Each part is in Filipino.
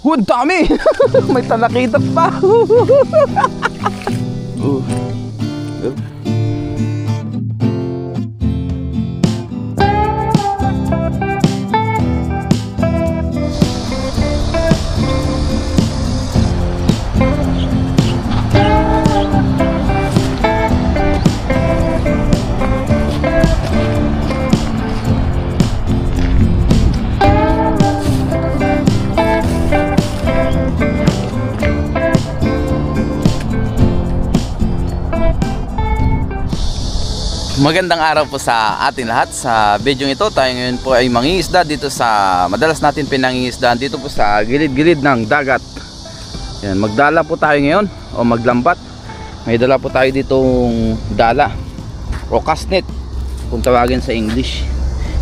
Ang dami! May talakitok pa! Magandang araw po sa ating lahat. Sa video ito, tayo ngayon po ay mangingisda dito sa madalas natin pinangingisdaan dito po sa gilid-gilid ng dagat. Yan, magdala po tayo ngayon o maglambat. May dala po tayo ditong dala o castnet kung tawagin sa English.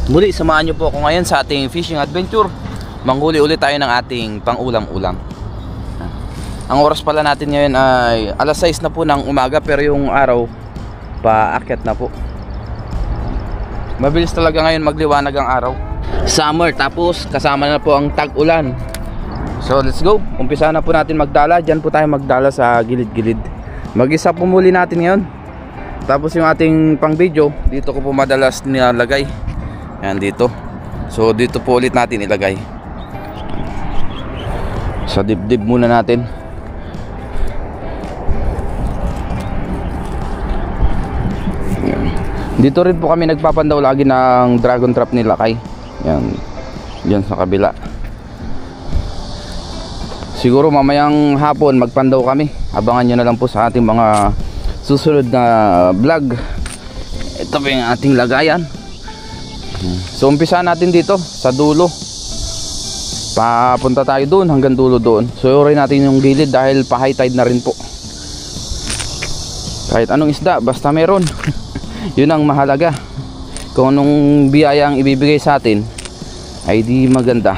Muli, samahan nyo po ako ngayon sa ating fishing adventure. Manghuli ulit tayo ng ating pang-ulam-ulam. Ang oras pala natin ngayon ay alas 6 na po ng umaga, pero yung araw paakyat na po. Mabilis talaga ngayon magliwanag ang araw. Summer, tapos kasama na po ang tag-ulan. So let's go, umpisa na po natin magdala. Diyan po tayo magdala sa gilid-gilid. Mag-isa po muli natin ngayon. Tapos yung ating pang video, dito ko po madalas nilalagay. Yan dito. So dito po ulit natin ilagay. Sa dibdib muna natin. Dito rin po kami nagpapandaw lagi ng dragon trap ni Lakay. Yan. Diyan sa kabila. Siguro mamayang hapon magpandaw kami. Abangan nyo na lang po sa ating mga susunod na vlog. Ito po yung ating lagayan. So umpisa natin dito sa dulo. Papunta tayo doon hanggang dulo doon. So rin natin yung gilid dahil pa high tide na rin po. Kahit anong isda basta meron. Yun ang mahalaga. Kung anong biyaya ang ibibigay sa atin ay di maganda.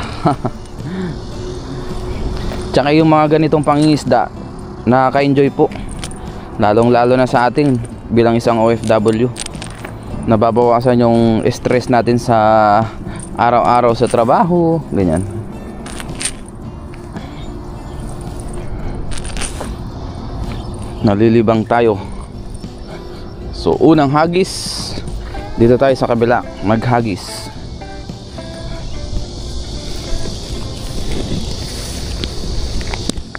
Tsaka yung mga ganitong pangingisda, nakaka-enjoy po. Lalong lalo na sa atin bilang isang OFW. Nababawasan yung stress natin sa araw-araw sa trabaho, ganyan. Nalilibang tayo. So unang hagis, dito tayo sa kabila maghagis.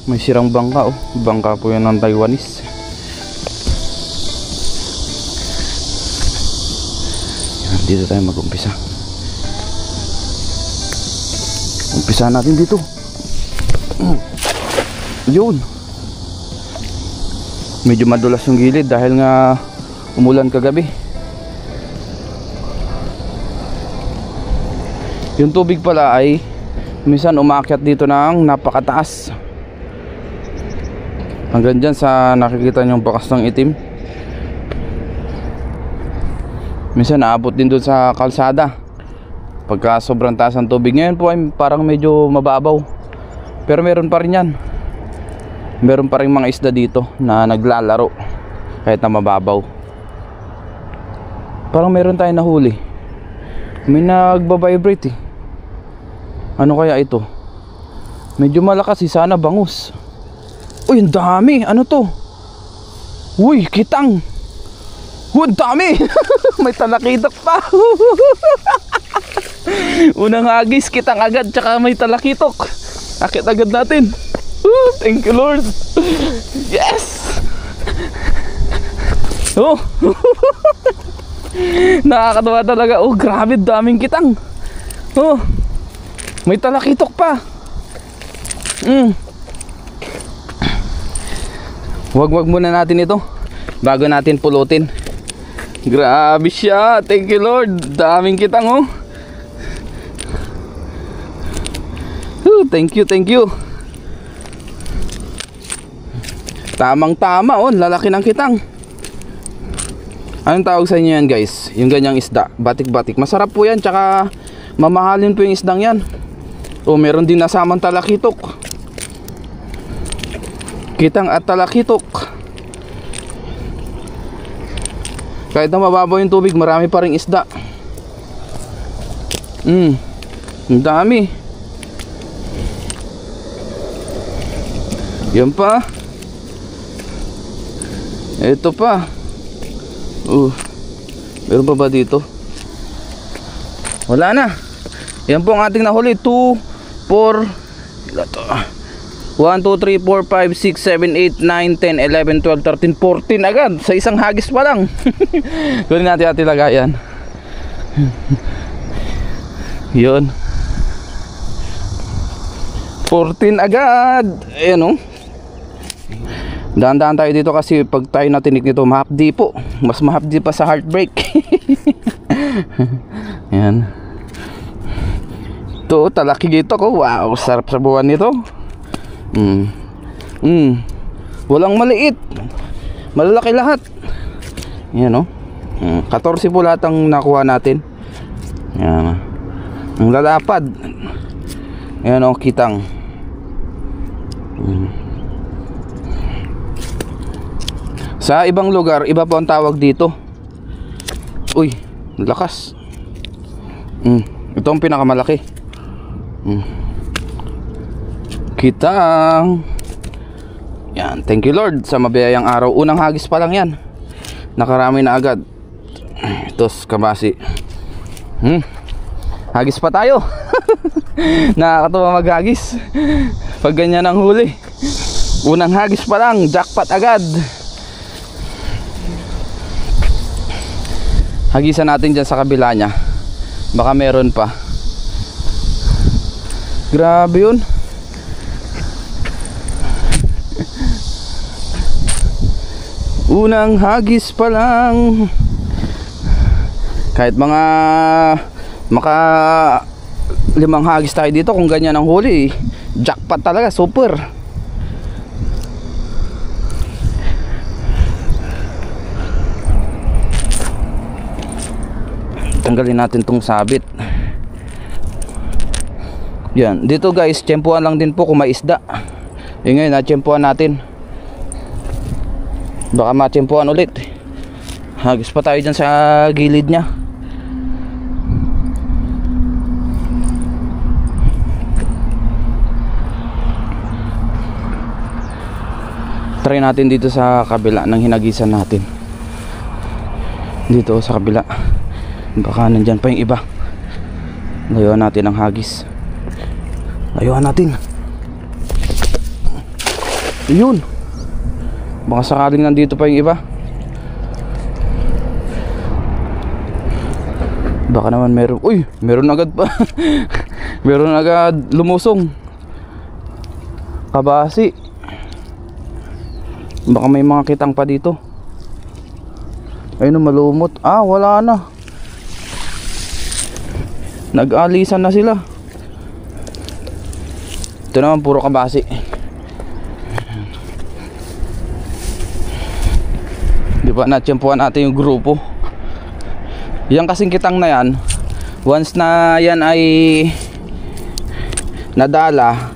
May sirang bangka oh. Bangka po yan ng Taiwanese. Yan, dito tayo mag-umpisa. Umpisa natin dito. Yun. Medyo madulas yung gilid dahil nga umulan kagabi. Yung tubig pala ay minsan umaakyat dito ng napakataas. Hanggang dyan sa nakikita nyong bakas ng itim. Minsan naabot din doon sa kalsada. Pagka sobrang taas ang tubig. Ngayon po ay parang medyo mababaw. Pero meron pa rin yan. Meron pa rin mga isda dito na naglalaro kahit na mababaw. Parang meron tayong nahuli. May nagbabibrate eh. Ano kaya ito? Medyo malakas eh, sana bangus. Uy, ang dami. Ano to? Uy, kitang. Uy, ang dami. May talakitok pa. Unang hagis, kitang agad. Tsaka may talakitok. Akit agad natin. Thank you Lord. Yes. Oh. Nakakatawa talaga. Oh, grabe, daming kitang. Oh. May talakitok pa. Wag muna natin ito bago natin pulutin. Grabe siya. Thank you Lord. Daming kitang oh. Thank you. Tamang tama oh. Lalaki ng kitang. Anong tawag sa inyo yan guys? Yung ganyang isda, batik-batik. Masarap po yan, tsaka mamahalin po yung isdang yan. O meron din nasamang talakitok. Kitang at talakitok. Kahit na mababaw yung tubig, marami pa ring isda. Ang dami. Yan pa. Ito pa. Meron pa ba dito? Wala na. Yan po ang ating nahuli. 2, 4, 1, 2, 3, 4, 5, 6, 7, 8, 9, 10, 11, 12, 13, 14 agad. Sa isang hagis pa lang. Kunin natin ating lagayan. Yun. 14 agad. Ayan o. Dahan-dahan tayo dito kasi pag tayo natinik nito, mahapdi po. Mas mahapdi pa sa heartbreak. Ayan. Ito, talaki dito ko. Wow, sarap sa buwan nito. Walang maliit. Malalaki lahat. Ayan o. 14 po lahat ang nakuha natin. Ayan. Ang lalapad. Ayan o, kitang. Sa ibang lugar, iba po ang tawag dito. Uy, lakas. Ito ang pinakamalaki. Kitang. Yan, thank you Lord sa mabiyayang araw. Unang hagis pa lang yan. Nakarami na agad. Ito, kabasi. Hagis pa tayo. Nakakatuwa maghagis. Pag ganyan ang huli. Unang hagis pa lang, jackpot agad. Hagisan natin dyan sa kabila nya. Baka meron pa. Grabe yun. Unang hagis pa lang. Kahit mga maka 5 hagis tayo dito, kung ganyan ang huli, jackpot talaga, super. Tanggalin natin tong sabit. Yan, dito guys, tiyempuan lang din po kung may isda. Ngayon, natiyempuan natin. Baka matiyempuan ulit. Hagis pa tayo dyan sa gilid nya. Try natin dito sa kabila ng hinagisan natin. Dito sa kabila. Baka nandyan pa yung iba. Layuan natin ang hagis. Layuan natin. Yun. Baka sakaling nandito pa yung iba. Baka naman meron. Uy, meron agad pa. Meron agad lumusong. Kabasi. Baka may mga kitang pa dito. Ayun, malumot. Wala na. Nag-alisan na sila. Ito naman puro kabasi. Di ba natiyempuan natin yung grupo. Yan kasing kitang na yan, once na yan ay nadala,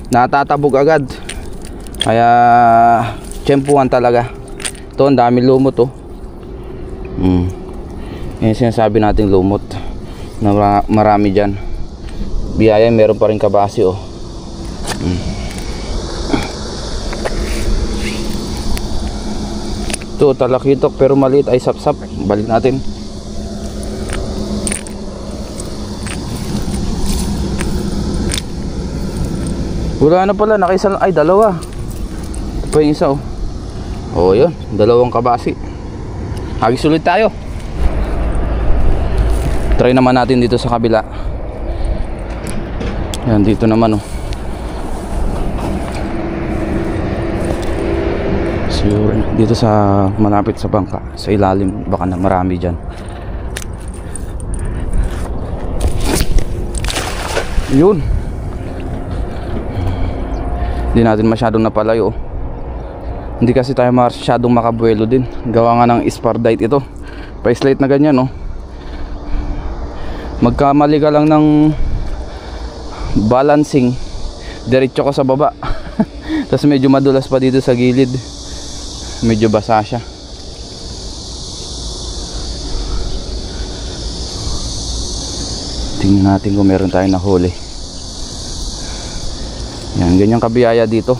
natatabog agad. Kaya tiyempuan talaga. Ito, ang dami lumot oh. Yan sinasabi nating lumot na marami dyan. Biyaya, meron pa rin kabasi oh. Ito talakitok pero maliit ay sapsap. Balik natin. Wala na pala, nakaisa ay dalawa. Ito pa yung isa oh. Oh yun, dalawang kabasi. Hagis ulit tayo. Try naman natin dito sa kabila. Yan, dito naman oh. Siguro dito sa malapit sa bangka, sa ilalim, baka na marami dyan. Yun. Hindi natin masyadong napalayo. Hindi kasi tayo masyadong makabuelo din. Gawa nga ng spardite ito. Pa-slate na ganyan no. Magkamali ka lang ng balancing, diretso ka sa baba. Tapos medyo madulas pa dito sa gilid. Medyo basa siya. Tingnan natin kung meron tayong nahuli. Yan, ganyang kabiyaya dito.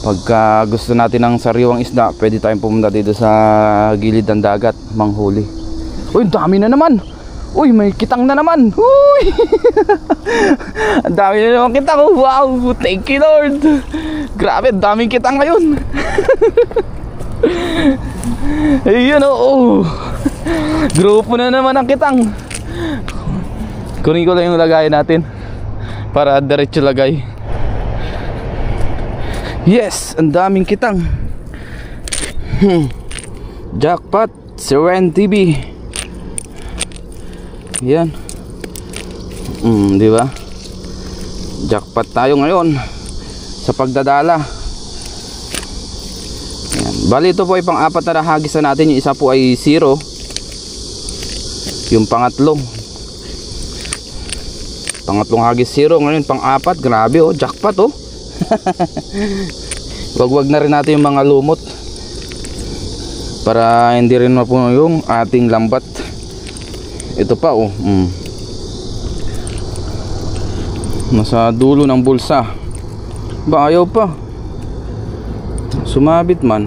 Pagka gusto natin ng sariwang isda, pwede tayong pumunta dito sa gilid ng dagat, manghuli. Uy, dami na naman. Uy, may kitang na naman. Uy. Ang dami na naman kitang. Wow, thank you Lord. Grabe, daming kitang ngayon. Ayun, oh. Grupo na naman ang kitang. Kunin ko lang yung lagayan natin para diretso lagay. Yes, ang daming kitang. Jackpot, Seren TV. Yan. Di ba? Jackpot tayo ngayon sa pagdadala. Yan. Bali ito po ay pang-apat na hagis na natin. Yung isa po ay 0. Yung pangatlong hagis 0. Ngayon pang-apat. Grabe oh, jackpot oh. Wag na rin natin yung mga lumot para hindi rin mapuno yung ating lambat. Ito pa oh. Nasa dulo ng bulsa. Ba ayaw pa. Sumabit man.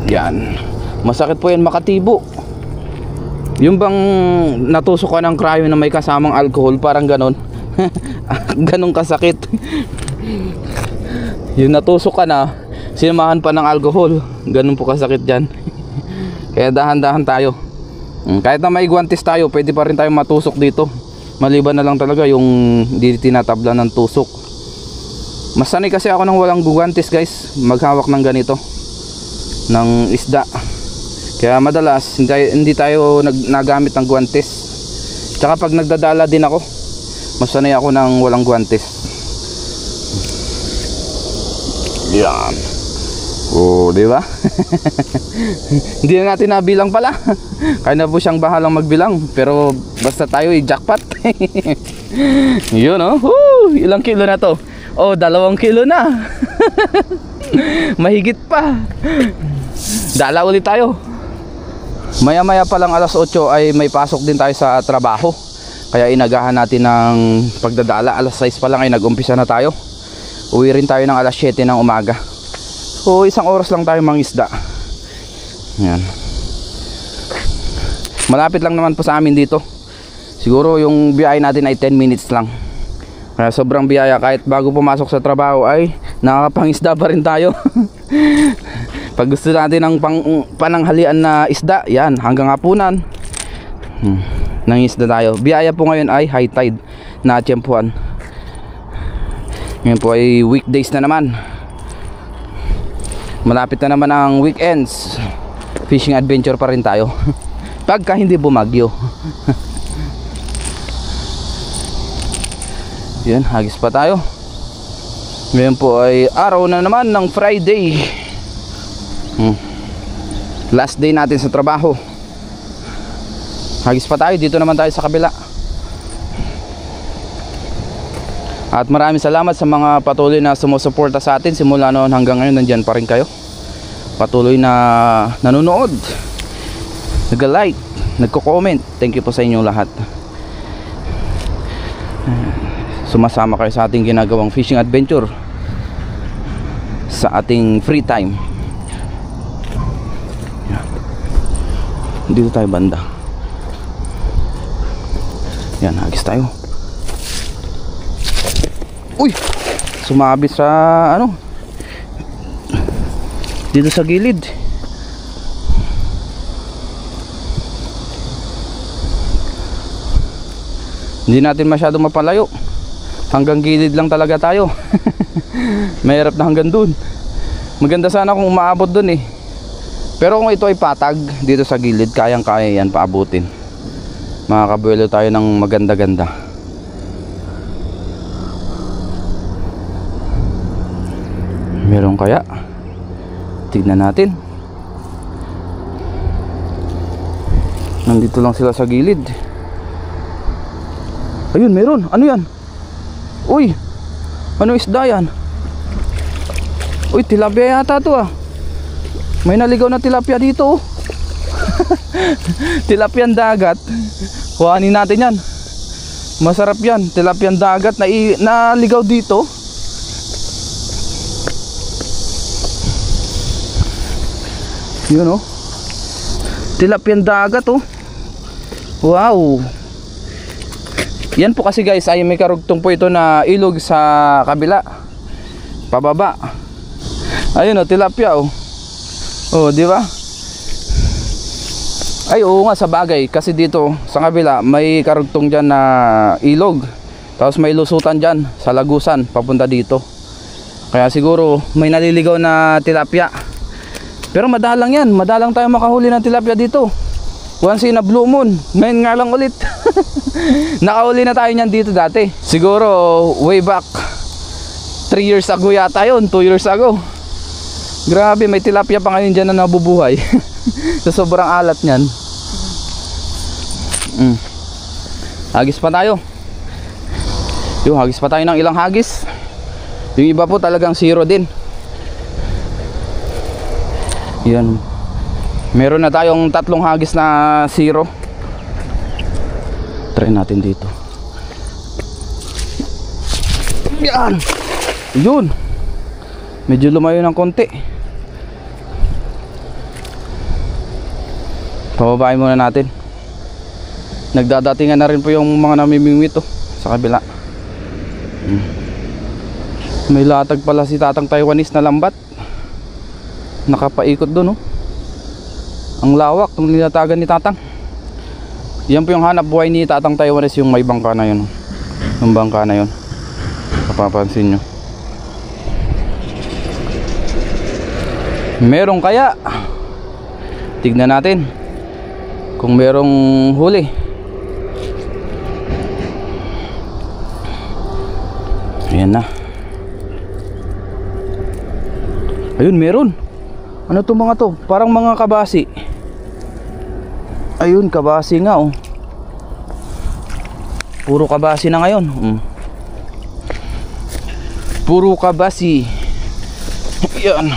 Yan. Masakit po yan makatibo. Yung bang natusok ka ng cryo na may kasamang alcohol, parang ganon. Ganong kasakit. Yung natusok ka na, sinamahan pa ng alcohol, ganun po kasakit dyan. Kaya dahan-dahan tayo. Kahit na may guwantes tayo, pwede pa rin tayo matusok dito. Maliban na lang talaga yung hindi tinatabla ng tusok. Mas sanay kasi ako ng walang guwantes guys, maghawak ng ganito, ng isda. Kaya madalas hindi tayo nagamit ng guwantes. Tsaka pag nagdadala din ako, mas sanay ako ng walang guwantes. Yan. Oh, di ba? Hindi na natin nabilang pala. Kaya na po siyang bahalang magbilang. Pero basta tayo i-jackpot. Yun oh. Ilang kilo na to? Oh, 2 kilo na. Mahigit pa. Dala ulit tayo. Maya-maya pa lang alas 8 ay may pasok din tayo sa trabaho. Kaya inagahan natin ng pagdadala. Alas 6 pa lang ay nag-umpisa na tayo. Uwi rin tayo ng alas 7 ng umaga. So 1 oras lang tayo mangisda. Yan. Malapit lang naman po sa amin dito. Siguro yung biyahe natin ay 10 minutes lang. Kaya sobrang biyaya, kahit bago pumasok sa trabaho ay nakakapangisda pa rin tayo. Pag gusto natin ng pananghalian na isda, yan, hanggang hapunan nangisda tayo. Biyaya po ngayon ay high tide na tiyempuan. Ngayon po ay weekdays na naman. Malapit na naman ang weekends. Fishing adventure pa rin tayo. Pagka hindi bumagyo. Yan, hagis pa tayo. Ngayon po ay araw na naman ng Friday. Last day natin sa trabaho. Hagis pa tayo, dito naman tayo sa kabila. At maraming salamat sa mga patuloy na sumusuporta sa atin. Simula noon hanggang ngayon, nandyan pa rin kayo. Patuloy na nanonood, nag-like, nagko-comment. Thank you po sa inyong lahat. Sumasama kayo sa ating ginagawang fishing adventure sa ating free time. Dito tayo banda. Yan, hagis tayo. Uy! Sumabit sa ano? Dito sa gilid. Hindi natin masyado mapalayo. Hanggang gilid lang talaga tayo. Mahirap na hanggang dun. Maganda sana kung umaabot dun eh. Pero kung ito ay patag dito sa gilid, kayang-kaya yan paabutin. Makakabuelo tayo ng maganda-ganda. Meron kaya? Tignan natin. Nandito lang sila sa gilid. Ayun, meron. Ano yan? Uy, ano isda yan? Uy, tilapia yata to ah. May naligaw na tilapia dito oh. Tilapiang dagat. Kuhanin natin yan. Masarap yan. Tilapiang dagat na naligaw dito. Yun oh. Tilapiyang dagat oh. Wow. Yan po kasi guys ay may karugtong po ito na ilog sa kabila. Pababa. Ayun oh, tilapia oh. Oh, di ba? Ay oo nga, sa bagay kasi dito sa kabila may karugtong diyan na ilog. Tapos may lusutan diyan sa Lagusan papunta dito. Kaya siguro may naliligaw na tilapia. Pero madalang yan, madalang tayo makahuli ng tilapia dito. Once in a blue moon. Ngayon nga lang ulit. Nakahuli na tayo niyan dito dati. Siguro way back 3 years ago yata yun, 2 years ago. Grabe, may tilapia pa ngayon dyan na nabubuhay. Sa sobrang alat niyan. Hagis pa tayo. Yung hagis pa tayo ng ilang hagis. Yung iba po talagang zero din. Yan. Meron na tayong 3 hagis na zero. Try natin dito. Yan. Yun. Medyo lumayo ng konti. Pababain muna natin. Nagdadatingan na rin po yung mga namimingwit oh, sa kabila. May latag pala si Tatang Taiwanese na lambat. Nakapaikot doon oh. Ang lawak ng nilatagan ni Tatang. Yan po yung hanap buhay ni Tatang Taiwanese, yung may bangka na yun. Yung bangka na yun. Kapapansin nyo. Merong kaya? Tignan natin kung merong huli. Ayan na. Ayun, meron. Ano to mga to? Parang mga kabasi. Ayun, kabasi nga oh. Puro kabasi na ngayon. Puro kabasi. Yan.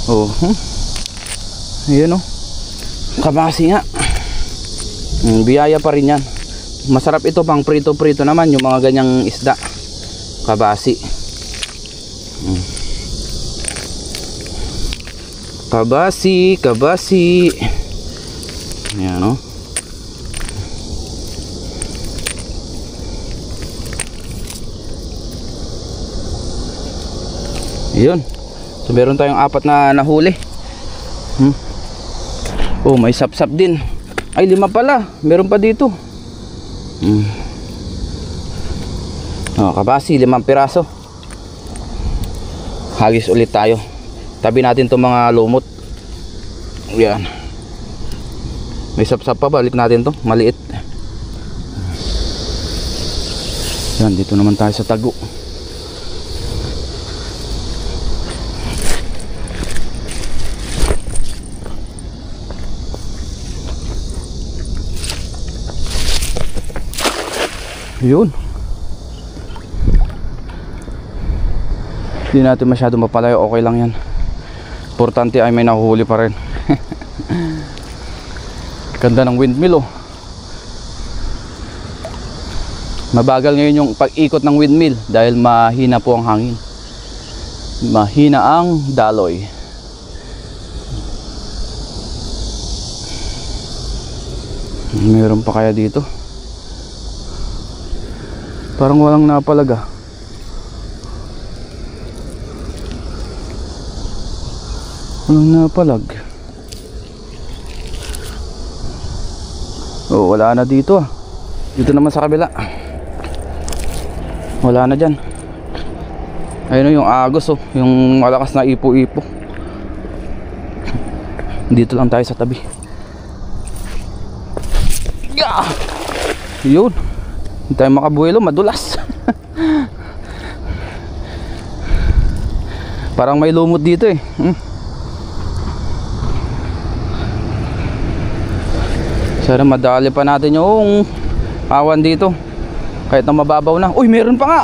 Oh. Ayan oh. Kabasi nga. Biyaya pa rin yan. Masarap ito pang prito-prito naman yung mga ganyang isda. Kabasi. Kabasi, kabasi. Ayan o. Ayun. So meron tayong 4 na nahuli. Oh, may sapsap din. Ay, 5 pala. Meron pa dito. Oh, kabasi, 5 piraso. Hagis ulit tayo. Tabi natin itong mga lumot. Yan. May sapsap pa, balik natin to. Maliit. Yan, dito naman tayo sa tago. Yun. Hindi natin masyado mapalayo, okay lang yan. Importante ay may nahuhuli pa rin. Ganda ng windmill oh. Mabagal ngayon yung pag-ikot ng windmill dahil mahina po ang hangin. Mahina ang daloy. Meron pa kaya dito? Parang walang napalaga. Walang napalag. Oh, wala na dito ah. Dito naman sa kabila. Wala na dyan. Ayun yung agos oh. Yung malakas na ipo-ipo. Dito lang tayo sa tabi. Yeah! Yun. Hindi tayo makabuelo, madulas. Parang may lumot dito eh. Sana madali pa natin yung awan dito. Kahit na mababaw na. Uy, meron pa nga.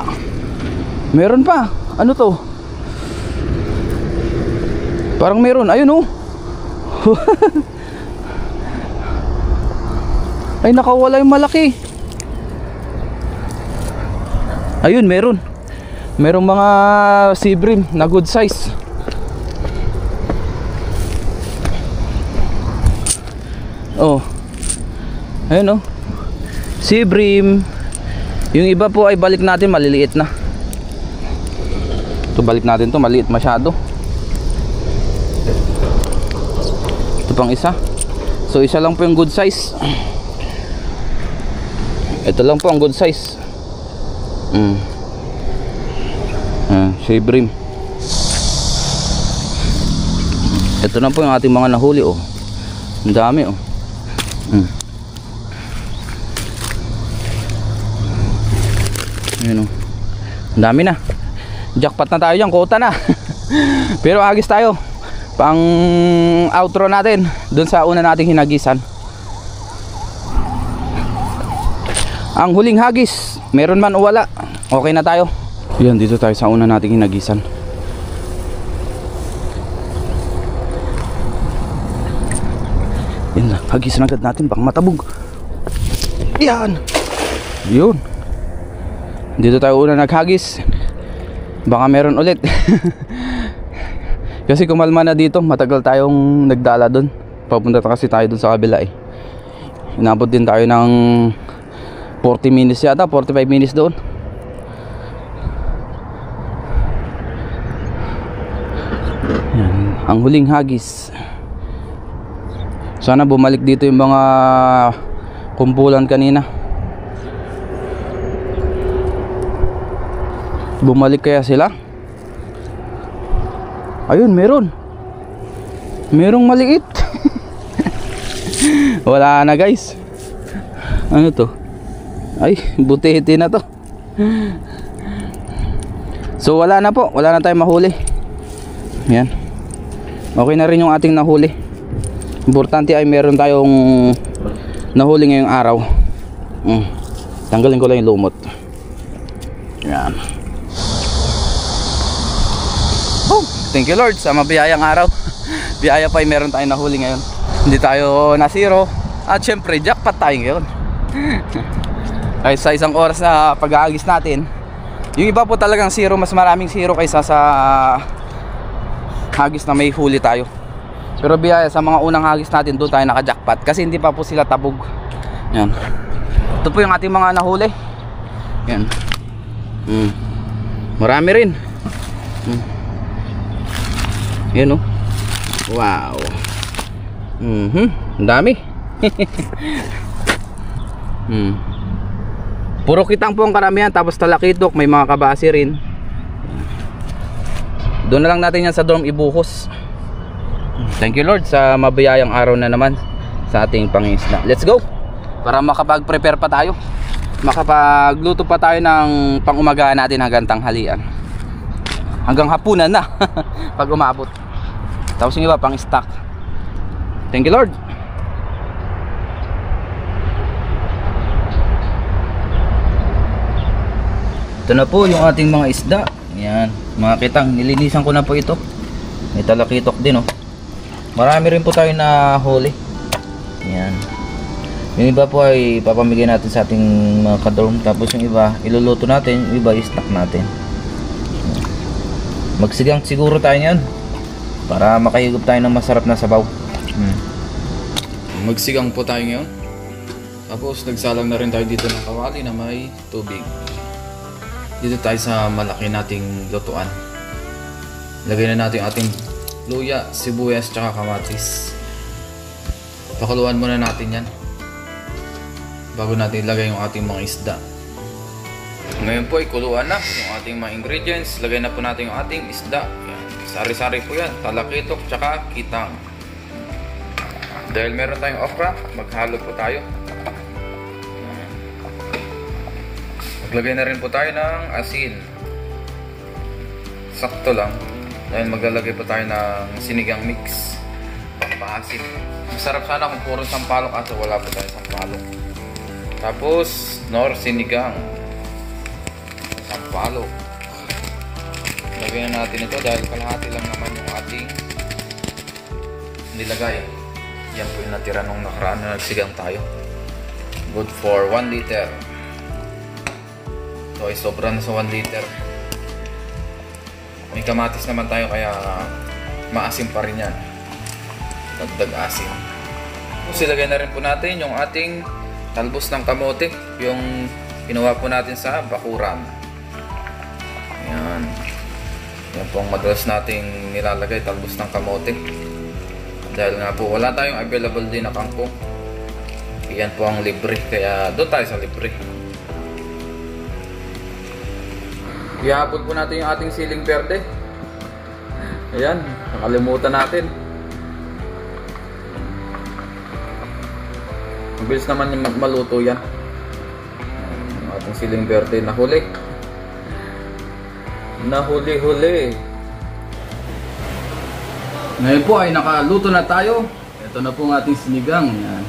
Meron pa. Ano to? Parang meron. Ayun oh. Ay, nakawala yung malaki. Ayun, meron. Merong mga sea bream na good size. Oh. Ayun oh. Sea bream. Yung iba po ay balik natin maliliit na. Ito balik natin to, maliit masyado. Ito pang isa. So isa lang po yung good size. Ito lang po ang good size. Sea bream. Ito na po yung ating mga nahuli oh. Ang dami oh. Ayun oh. Ang dami na. Jackpot na tayo dyan, kota na. Pero agis tayo. Pang outro natin dun sa una nating hinagisan. Ang huling hagis, meron man o wala, okay na tayo. Yan, dito tayo sa una nating hinagisan. Yan na, hagisan agad natin pang matabog. Yan. Yun. Dito tayo una naghagis. Baka meron ulit. Kasi kumalma na dito, matagal tayong nagdala dun. Papunta kasi tayo dun sa kabila eh. Inabot din tayo ng 40 minutes yata, 45 minutes doon. Yan, ang huling hagis. Sana bumalik dito yung mga kumpulan kanina. Bumalik kaya sila? Ayun, merong maliit. Wala na guys. Ano to? Ay, butete na to. So wala na po, wala na tayong mahuli. Yan. Okay na rin yung ating nahuli. Importante ay meron tayong nahuli ngayong araw. Tanggalin ko lang yung lumot. Yan. Oh, thank you Lord sa mabiyayang araw. Biyaya pa ay meron tayong nahuli ngayon. Hindi tayo na zero. At syempre jackpot tayo ngayon. Ay sa isang oras na pag-aagis natin, yung iba po talagang zero, mas maraming zero kaysa sa hagis na may huli tayo. Pero biyaya sa mga unang hagis natin, doon tayo naka-jackpot kasi hindi pa po sila tabog. Yan. Ito po yung ating mga nahuli. Yan. Marami rin. Yan oh. Wow. Ang dami. Puro kitang po ang karamihan, tapos talakitok, may mga kabasi rin. Doon na lang natin yan sa dorm ibuhos. Thank you Lord sa mabiyayang araw na naman sa ating pangingisda. Let's go! Para makapag-prepare pa tayo, makapagluto pa tayo ng pang-umagahan natin hanggang tanghalian, hanggang hapunan na pag umabot. Tapos yung iba pang stock. Thank you Lord. Ito na po yung ating mga isda. Yan, mga kitang, nilinisan ko na po ito. May talakitok din oh. Marami rin po tayo na huli. Yan. Yung iba po ay papamigay natin sa ating mga kadorm. Tapos yung iba iluluto natin, yung iba i-stock natin. Magsigang siguro tayo yan para makahigop tayo ng masarap na sabaw. Magsigang po tayo ngayon. Tapos nagsalang na rin tayo dito ng kawali na may tubig. Dito tayo sa malaki nating lutuan. Lagay na natin ating luya, sibuyas, tsaka kamatis. Pakuluan muna natin yan bago natin ilagay yung ating mga isda. Ngayon po ay kuluan na yung ating mga ingredients. Lagay na po natin yung ating isda. Yan. Sari-sari po yan, talakitok tsaka kitang. Dahil meron tayong okra, maghalo po tayo. Maglagay na rin po tayo ng asin. Sakto lang. Dahil maglalagay po tayo ng sinigang mix. Paasin. Masarap sana kung puro sampalok at wala po tayo sampalok. Tapos, nor sinigang. Sampalok. Lagyan na natin ito dahil kalahati lang naman yung ating nilagay. Yan po yung natira nung nakaraan na nagsigang tayo. Good for 1 liter. So ay sobra na sa 1 liter. May kamatis naman tayo kaya maasim pa rin yan. Dagdag asim. Silagay na rin po natin yung ating talbos ng kamote, yung kinuha po natin sa bakuran. Ayan. Yan po ang madalas nating nilalagay, talbos ng kamote. Dahil nga po wala tayong available din na kangkong. Yan po ang libre, kaya doon tayo sa libre. Ihapon po natin yung ating siling verde. Ayan, nakalimutan natin. Mabilis naman maluto yan. Ang ating siling verde nahuli. Nahuli-huli. Ngayon po ay nakaluto na tayo. Ito na po ang ating sinigang. Yan.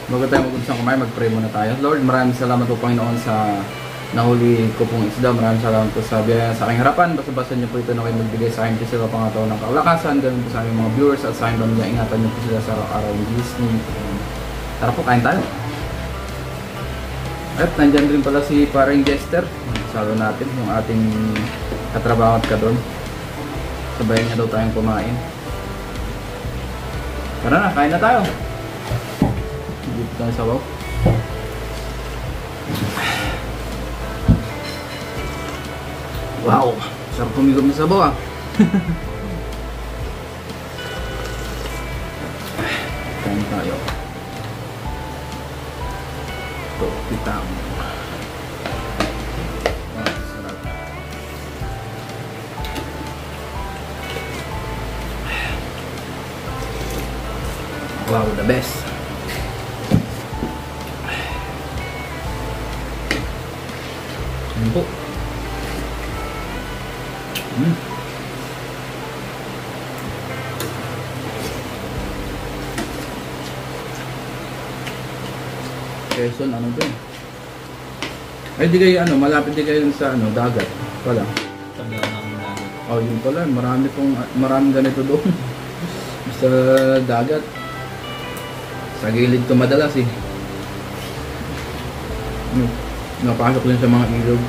Bago tayo mag-umpisa kumain, mag-pray muna tayo. Lord, maraming salamat po Panginoon sa nahuli ko pong isda. Maraming salamat po sa biyaya sa aking harapan. Basta-basta niyo po ito na kayo magbigay sa akin kasi sila pangataon ng kalakasan. Ganun po sa aming mga viewers at sa aking pamilya. Ingatan niyo po sila sa araw-araw ng Disney. Tara po, kain tayo. At nandyan rin pala si paring Jester. Salo natin yung ating katrabaho at kadon. Sabayan niya daw tayong kumain. Tara na, kain na tayo. Dito tayo sa sabaw. Wow, sarap pumigom na sabaw ah. Kain tayo. Ito, pitang. Sarap. Wow, the best. Ano po? Quezon, ano din? Ay, di kayo ano, malapit di kayo sa ano, dagat. Wala. Oh, yun pala, maraming ganito doon. Sa dagat. Sa gilid to madalas eh. Napasok din sa mga ilog.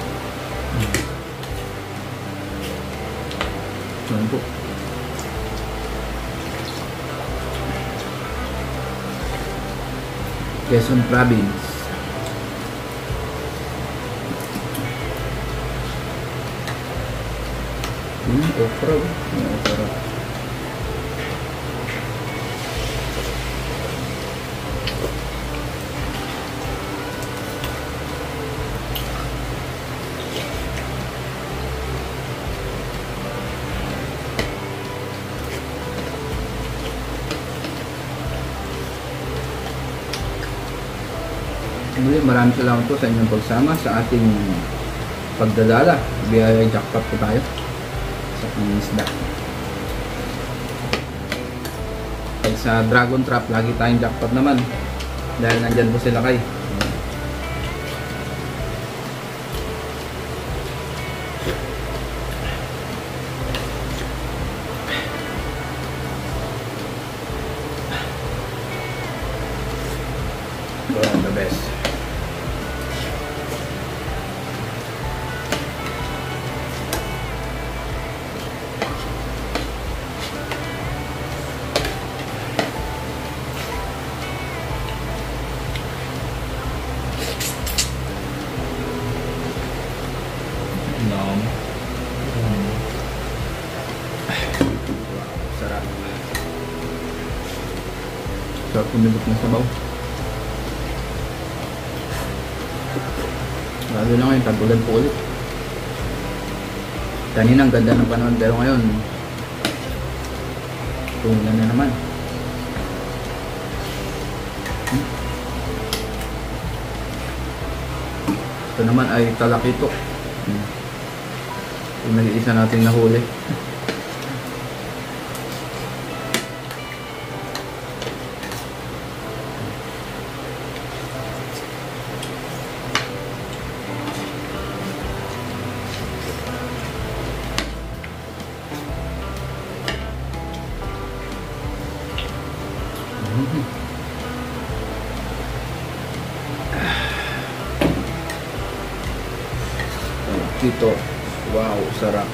Ano po? Quezon Province. Okra. Okra. Muli, maraming salamat po sa inyong pagsama sa ating pagdadala. Biyaya jackpot po tayo sa isda. Pag sa Dragon Trap, lagi tayong jackpot naman dahil nandyan po sila kay. Well, the best. Sarap. Sarap pumibot ng sabaw. Lalo na ngayon, tagulan po ulit. Kanina ang ganda ng panahon, pero ngayon tumulan na naman. Ito naman ay talakitok. Yung nag-iisa natin nahuli. Dito, wow, sarap.